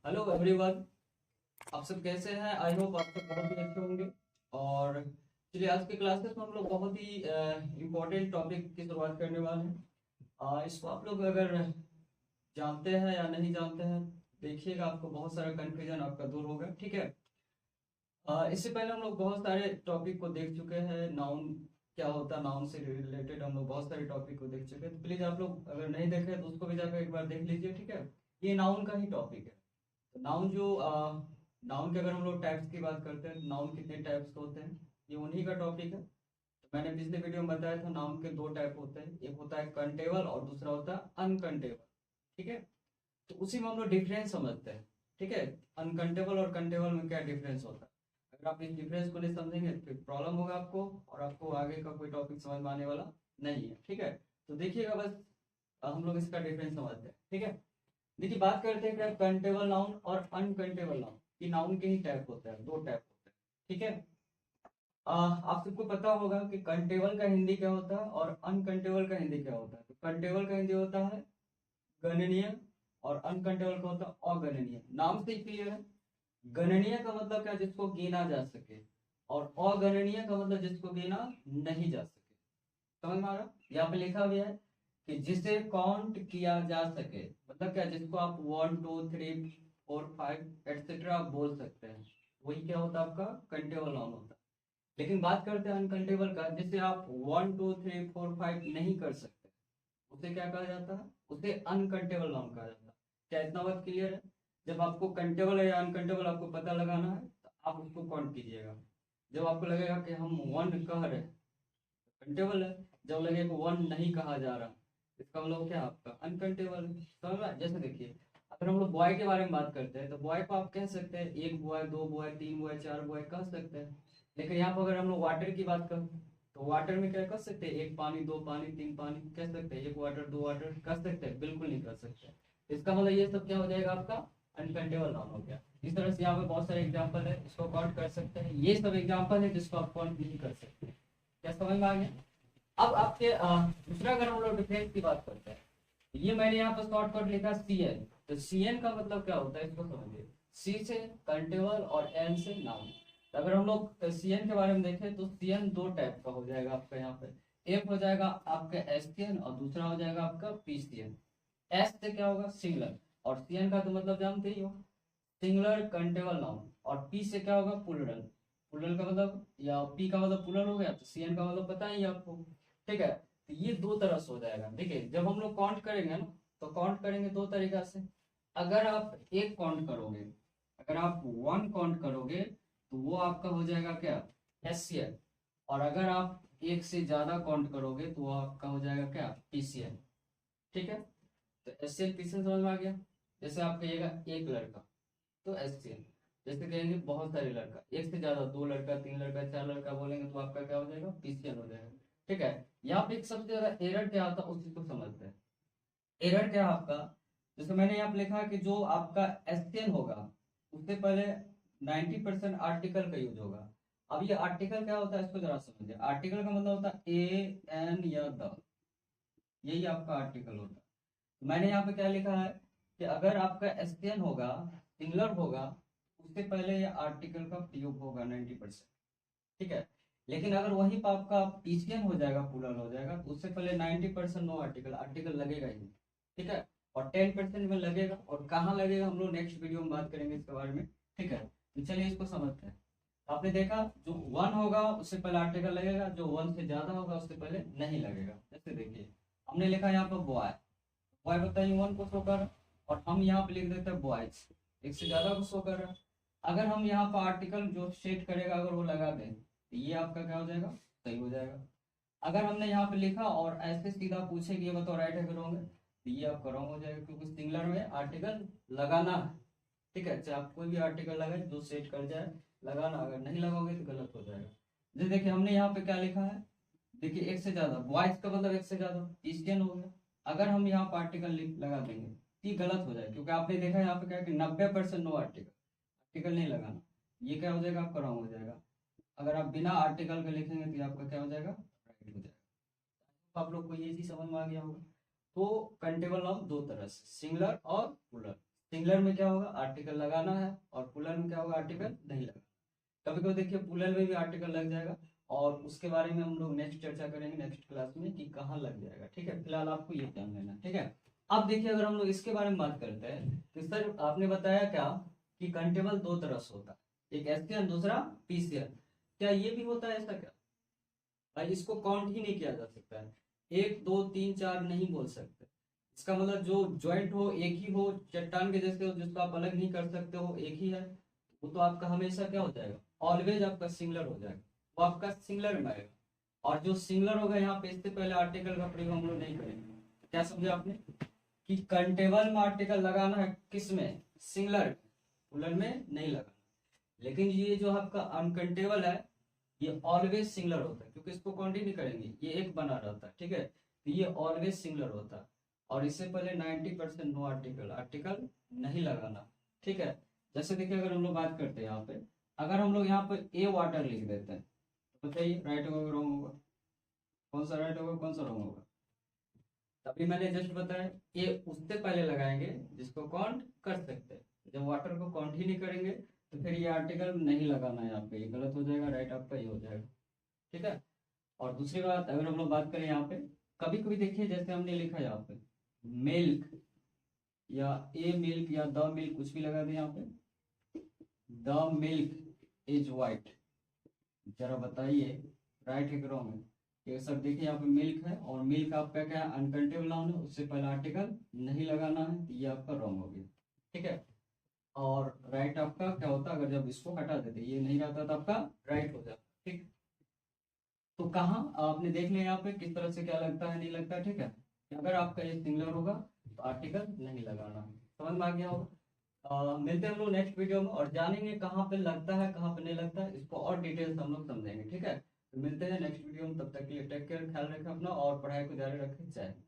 Hello everyone. आप सब कैसे हैं? आई होप आप सब बहुत ही अच्छे होंगे। और चलिए आज के क्लासेस में हम लोग बहुत ही इम्पोर्टेंट टॉपिक की शुरुआत करने वाले हैं। इसको आप लोग अगर जानते हैं या नहीं जानते हैं, देखिएगा आपको बहुत सारा कन्फ्यूजन आपका दूर होगा। ठीक है। इससे पहले हम लोग बहुत सारे टॉपिक को देख चुके हैं। नाउन क्या होता है, नाउन से रिलेटेड हम लोग बहुत सारे टॉपिक को देख चुके हैं। तो प्लीज आप लोग अगर नहीं देखे तो उसको भी जाकर एक बार देख लीजिए। ठीक है। ये नाउन का ही टॉपिक है। तो नाउन के अगर हम लोग टाइप्स की बात करते हैं, नाउन कितने टाइप्स के होते हैं, ये उन्हीं का टॉपिक है। तो मैंने पिछले वीडियो में बताया था नाउन के दो टाइप होते हैं, एक होता है कंटेबल और दूसरा होता है अनकंटेबल। ठीक है। तो उसी में हम लोग डिफरेंस समझते हैं। ठीक है। अनकंटेबल और कंटेबल में क्या डिफरेंस होता है, अगर आप इस डिफरेंस को नहीं समझेंगे तो फिर प्रॉब्लम होगा आपको, और आपको आगे का कोई टॉपिक समझ में आने वाला नहीं है। ठीक है। तो देखिएगा बस, हम लोग इसका डिफरेंस समझते हैं। ठीक है। देखिए बात करते हैं क्या कंटेबल नाउन और अनकंटेबल नाउन। ये नाउन के ही टाइप होते हैं, दो टाइप होते हैं। ठीक है। आप सबको पता होगा कि कंटेबल का हिंदी क्या होता है और अनकंटेबल का हिंदी क्या होता है। तो कंटेबल का हिंदी होता है गणनीय, और अनकंटेबल का होता है अगणनीय। नाम से ही क्लियर है। गणनीय का मतलब क्या, जिसको गिना जा सके, और अगणनीय का मतलब जिसको गिना नहीं जा सके। समझ में आ रहा? यहाँ पे लिखा हुआ है कि जिसे काउंट किया जा सके, मतलब क्या, जिसको आप 1 2 3 4 5 एटसेट्रा आप बोल सकते हैं, वही क्या होता है आपका कंटेबल नाउन होता है। लेकिन बात करते हैं अनकंटेबल का, जिसे आप 1 2 3 4 5 नहीं कर सकते, उसे क्या कहा जाता है, उसे अनकंटेबल नाउन कहा जाता है। क्या इतना बात क्लियर है? जब आपको कंटेबल है या अनकंटेबल आपको पता लगाना है तो आप उसको काउंट कीजिएगा। जब आपको लगेगा कि हम 1 कह रहे हैं, कंटेबल है। जब लगे कि 1 नहीं कहा जा रहा, इसका मतलब क्या, आपका अनकंटेबल है। समझ में? जैसे देखिए, अगर हम लोग बॉय के बारे में बात करते हैं तो बॉय को आप कह सकते हैं 1 बॉय 2 बॉय 3 बॉय 4 बॉय कह सकते हैं। लेकिन यहाँ पर अगर हम लोग वाटर की बात करें तो वाटर में क्या कर सकते हैं, 1 पानी 2 पानी 3 पानी कह सकते हैं, 1 वाटर 2 वाटर कह सकते हैं, बिल्कुल नहीं कर सकते। इसका मतलब ये सब क्या हो जाएगा, आपका अनकंटेबल नाउन हो गया। इस तरह से यहाँ पे बहुत सारे एग्जाम्पल है, इसको काउंट कर सकते हैं। ये सब एग्जाम्पल है जिसको आप काउंट नहीं कर सकते। क्या समझ में आ गया? अब आपके दूसरा अगर हम लोग डिफरेंस की बात करते हैं, ये मैंने यहाँ पर शॉर्टकट लिखा CN। तो CN का मतलब क्या होता है, इसको समझिए। सी से कंटेबल और एन से नाउन। तो अगर हम लोग CN के बारे में देखें तो CN दो टाइप का हो जाएगा आपका यहाँ पे। एक हो जाएगा आपका SCN और दूसरा हो जाएगा आपका PCN। एस से क्या होगा, सिंगलर, और CN का तो मतलब जानते ही हो, सिंगुलर कंटेबल नाउन। और पी से क्या होगा, प्लूरल। प्लूरल का मतलब, या पी का मतलब प्लूरल हो गया, तो सीएन का मतलब पता ही है आपको। ठीक है। तो ये दो तरह से हो जाएगा। देखिए जब हम लोग काउंट करेंगे ना, तो काउंट करेंगे दो तरीका से। अगर आप एक काउंट करोगे, अगर आप 1 काउंट करोगे तो वो आपका हो जाएगा क्या, SCN। और अगर आप एक से ज्यादा काउंट करोगे तो वो आपका हो जाएगा क्या, PCN। ठीक है। तो SCN PCN समझ में आ गया। जैसे आप कहिएगा एक लड़का, तो SCN। जैसे कहेंगे बहुत सारे लड़का, एक से ज्यादा, 2 लड़का 3 लड़का 4 लड़का बोलेंगे तो आपका क्या हो जाएगा, PCN हो जाएगा। ठीक है। यहाँ पे एक सबसे ज्यादा एरर क्या आता है उसी को समझते हैं। एरर क्या है आपका, जैसे मैंने यहाँ पे लिखा कि जो आपका SCN होगा उससे पहले 90% आर्टिकल का यूज होगा। अब ये आर्टिकल क्या होता है, इसको जरा समझिए। आर्टिकल का मतलब होता है ए एन या द, यही आपका आर्टिकल होता है। मैंने यहाँ पे क्या लिखा है कि अगर आपका SCN होगा, सिंगुलर होगा, उससे पहले ये आर्टिकल का प्रयोग होगा 90%। ठीक है। लेकिन अगर वहीं पर आपका PCN हो जाएगा, प्लूरल हो जाएगा, तो उससे पहले 90% नो आर्टिकल, आर्टिकल लगेगा ही नहीं। ठीक है। और 10% में लगेगा, और कहाँ लगेगा हम लोग नेक्स्ट वीडियो में बात करेंगे इसके बारे में। ठीक है। तो चलिए इसको समझते हैं। आपने देखा जो 1 होगा उससे पहले आर्टिकल लगेगा, जो 1 से ज्यादा होगा उससे पहले नहीं लगेगा। जैसे देखिए हमने लिखा यहाँ पर बॉय, बॉय बताइए 1 को शो कर रहा, और हम यहाँ पे लिख देते हैं बॉयज, एक से ज्यादा को शो कर रहा है। अगर हम यहाँ पर आर्टिकल जो सेट करेगा अगर वो लगा दें तो ये आपका क्या हो जाएगा, सही हो जाएगा। अगर हमने यहाँ पे लिखा और ऐसे सीधा पूछे कि ये बताओ राइट है कि रॉन्ग है, तो ये आपका रॉन्ग हो जाएगा, क्योंकि सिंगुलर में आर्टिकल लगाना है। ठीक है। चाहे आप कोई भी आर्टिकल लगाए जो सेट कर जाए, लगाना, अगर नहीं लगाओगे तो गलत हो जाएगा। जैसे देखिए हमने यहाँ पे क्या लिखा है, देखिए एक से ज्यादा, बॉयज का मतलब एक से ज्यादा, क्रिश्चियन हो गया। अगर हम यहाँ पर आर्टिकल लगा देंगे तो ये गलत हो जाएगा, क्योंकि आपने देखा यहाँ पे क्या है कि 90% नो आर्टिकल, आर्टिकल नहीं लगाना, ये क्या हो जाएगा, आपका रॉन्ग हो जाएगा। अगर आप बिना आर्टिकल के लिखेंगे तो ये आपका क्या हो जाएगा, राइट हो जाएगा। तो आप लोग को ये चीज समझ में आ गया होगा। तो कंटेबल नाउन दो तरह से, सिंगुलर और प्लूरल। सिंगुलर में क्या होगा, आर्टिकल लगाना है, और प्लूरल में क्या होगा, आर्टिकल नहीं लगाना। कभी कभी देखिए प्लूरल में भी आर्टिकल लग जाएगा, और उसके बारे में हम लोग नेक्स्ट चर्चा करेंगे नेक्स्ट क्लास में कि कहाँ लग जाएगा। ठीक है, फिलहाल आपको ये ध्यान लेना। ठीक है, अब देखिए अगर हम लोग इसके बारे में बात करते हैं तो सर आपने बताया क्या कि कंटेबल दो तरह से होता है, एक एससीएल दूसरा पीसीएल। क्या ये भी होता है ऐसा क्या? भाई इसको काउंट ही नहीं किया जा सकता है, एक दो तीन चार नहीं बोल सकते। इसका मतलब जो ज्वाइंट हो एक ही हो, चट्टान के जैसे हो जिसको आप अलग नहीं कर सकते हो एक ही है, वो तो आपका हमेशा क्या हो जाएगा, ऑलवेज आपका सिंगुलर हो जाएगा, वो आपका सिंगुलर में आएगा। और जो सिंगुलर होगा यहाँ पे इससे पहले आर्टिकल का प्रयोग हम लोग नहीं करेंगे। क्या समझे आपने कि कंटेबल में आर्टिकल लगाना है किसमें, सिंगुलर, प्लूरल में नहीं लगाना। लेकिन ये जो आपका अनकंटेबल है ये ऑलवेज सिंगुलर होता है, क्योंकि इसको काउंट ही नहीं करेंगे, ये एक बना रहता है। ठीक है, तो ये ऑलवेज सिंगुलर होता है, और इससे पहले 90% नो आर्टिकल, आर्टिकल नहीं लगाना। ठीक है, जैसे देखिए अगर हम लोग बात करते हैं यहाँ पे, अगर हम लोग यहाँ पे ए वाटर लिख देते हैं तो बताइए राइट होगा रॉन्ग होगा, कौन सा राइट होगा कौन सा रॉन्ग होगा? तभी मैंने जस्ट बताया ये उससे पहले लगाएंगे जिसको काउंट कर सकते हैं। जब वाटर को काउंट ही नहीं करेंगे तो फिर ये आर्टिकल नहीं लगाना है, यहाँ पे ये गलत हो जाएगा, राइट आपका ये हो जाएगा। ठीक है, और दूसरी बात अगर हम लोग बात करें यहाँ पे, कभी कभी देखिए जैसे हमने लिखा है यहाँ पे मिल्क या ए मिल्क या द मिल्क, कुछ भी लगा दें यहाँ पे, द मिल्क इज वाइट, जरा बताइए राइट है कि रॉन्ग है? ये सब देखिए यहाँ पे मिल्क है, और मिल्क आपका क्या है, अनकंटेबल नाउन है, उससे पहले आर्टिकल नहीं लगाना है, तो ये आपका रॉन्ग हो गया। ठीक है, और राइट आपका क्या होता अगर जब इसको हटा देते, ये नहीं रहता तो आपका राइट हो जाता। ठीक, तो कहाँ आपने देख लिया यहाँ पे किस तरह से क्या लगता है नहीं लगता। ठीक है, अगर आपका ये सिंगुलर होगा तो आर्टिकल नहीं लगाना, समझ में आ गया होगा। मिलते हैं हम लोग नेक्स्ट वीडियो में और जानेंगे कहाँ पे लगता है कहाँ पे नहीं लगता है, इसको और डिटेल्स हम लोग समझेंगे। ठीक है, तो मिलते हैं नेक्स्ट वीडियो में, तब तक के लिए टेक केयर, ख्याल रखें अपना और पढ़ाई को जारी रखें। जय हिंद।